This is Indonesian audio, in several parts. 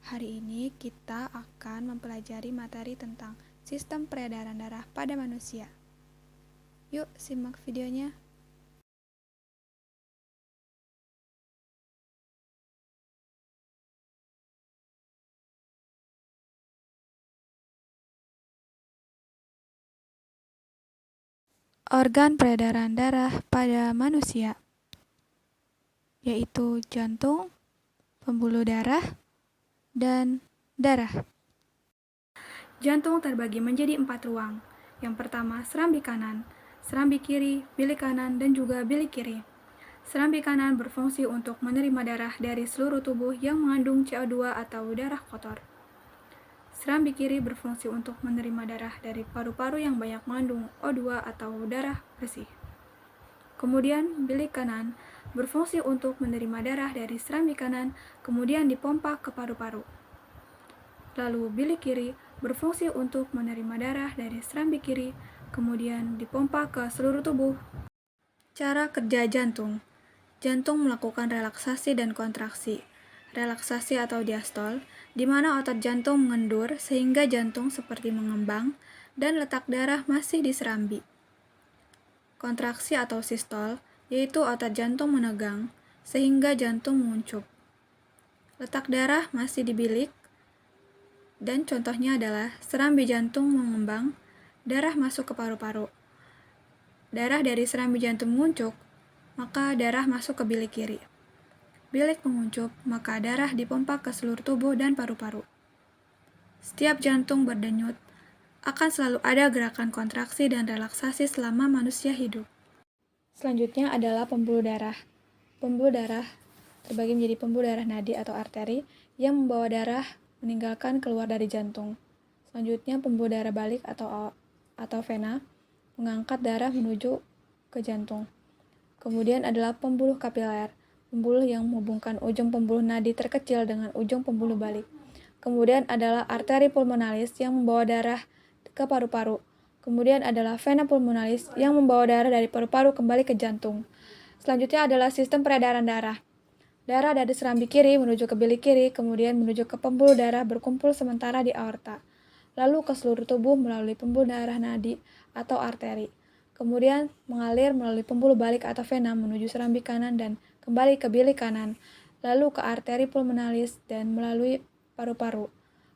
Hari ini kita akan mempelajari materi tentang sistem peredaran darah pada manusia. Yuk, simak videonya. Organ peredaran darah pada manusia, yaitu jantung, pembuluh darah, dan darah. Jantung terbagi menjadi 4 ruang. Yang pertama, serambi kanan, serambi kiri, bilik kanan, dan juga bilik kiri. Serambi kanan berfungsi untuk menerima darah dari seluruh tubuh yang mengandung CO2 atau darah kotor. Serambi kiri berfungsi untuk menerima darah dari paru-paru yang banyak mengandung O2 atau darah bersih. Kemudian, bilik kanan berfungsi untuk menerima darah dari serambi kanan, kemudian dipompa ke paru-paru. Lalu, bilik kiri berfungsi untuk menerima darah dari serambi kiri, kemudian dipompa ke seluruh tubuh. Cara kerja jantung. Jantung melakukan relaksasi dan kontraksi. Relaksasi atau diastol, di mana otot jantung mengendur sehingga jantung seperti mengembang dan letak darah masih di serambi. Kontraksi atau sistol, yaitu otot jantung menegang sehingga jantung menguncup. Letak darah masih di bilik, dan contohnya adalah serambi jantung mengembang, darah masuk ke paru-paru. Darah dari serambi jantung menguncup, maka darah masuk ke bilik kiri. Bilik menguncup, maka darah dipompa ke seluruh tubuh dan paru-paru. Setiap jantung berdenyut, akan selalu ada gerakan kontraksi dan relaksasi selama manusia hidup. Selanjutnya adalah pembuluh darah. Pembuluh darah terbagi menjadi pembuluh darah nadi atau arteri yang membawa darah meninggalkan keluar dari jantung. Selanjutnya pembuluh darah balik atau vena mengangkat darah menuju ke jantung. Kemudian adalah pembuluh kapiler, pembuluh yang menghubungkan ujung pembuluh nadi terkecil dengan ujung pembuluh balik. Kemudian adalah arteri pulmonalis yang membawa darah ke paru-paru. Kemudian adalah vena pulmonalis yang membawa darah dari paru-paru kembali ke jantung. Selanjutnya adalah sistem peredaran darah. Darah dari serambi kiri menuju ke bilik kiri, kemudian menuju ke pembuluh darah berkumpul sementara di aorta, lalu ke seluruh tubuh melalui pembuluh darah nadi atau arteri. Kemudian mengalir melalui pembuluh balik atau vena menuju serambi kanan dan kembali ke bilik kanan, lalu ke arteri pulmonalis dan melalui paru-paru.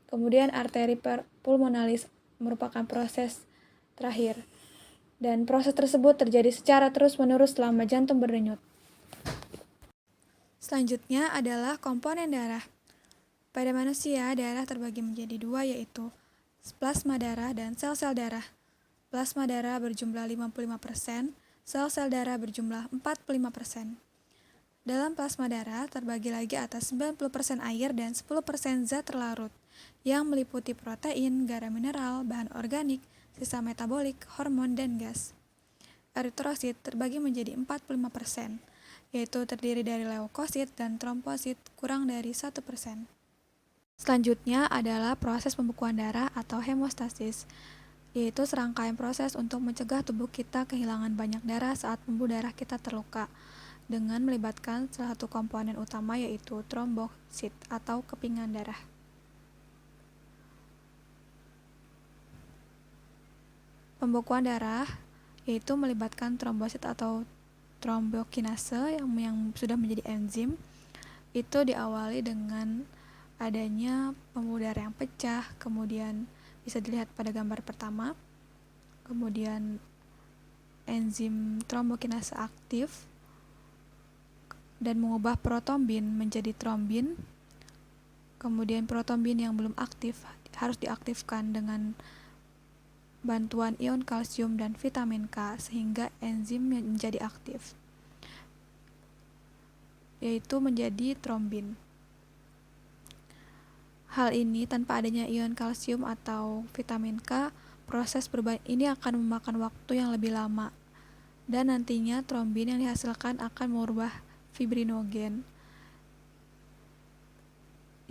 Kemudian arteri pulmonalis merupakan proses terakhir, dan proses tersebut terjadi secara terus-menerus selama jantung berdenyut. Selanjutnya adalah komponen darah. Pada manusia, darah terbagi menjadi 2, yaitu plasma darah dan sel-sel darah. Plasma darah berjumlah 55%, sel-sel darah berjumlah 45%. Dalam plasma darah terbagi lagi atas 90% air dan 10% zat terlarut, yang meliputi protein, garam mineral, bahan organik, sisa metabolik, hormon, dan gas. Eritrosit terbagi menjadi 45%, yaitu terdiri dari leukosit dan trombosit kurang dari 1%. Selanjutnya adalah proses pembekuan darah atau hemostasis, yaitu serangkaian proses untuk mencegah tubuh kita kehilangan banyak darah saat pembuluh darah kita terluka, dengan melibatkan salah satu komponen utama yaitu trombosit atau kepingan darah. Pembekuan darah yaitu melibatkan trombosit atau trombokinase yang sudah menjadi enzim. Itu diawali dengan adanya pembuluh darah yang pecah, kemudian bisa dilihat pada gambar pertama. Kemudian enzim trombokinase aktif dan mengubah protombin menjadi trombin. Kemudian protombin yang belum aktif harus diaktifkan dengan bantuan ion kalsium dan vitamin K sehingga enzim menjadi aktif, yaitu menjadi trombin. Hal ini tanpa adanya ion kalsium atau vitamin K, proses perubahan ini akan memakan waktu yang lebih lama, dan nantinya trombin yang dihasilkan akan mengubah fibrinogen,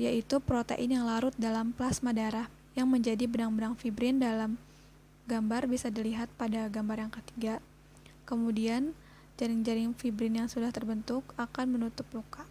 yaitu protein yang larut dalam plasma darah yang menjadi benang-benang fibrin. Dalam gambar bisa dilihat pada gambar yang ketiga. Kemudian jaring-jaring fibrin yang sudah terbentuk akan menutup luka.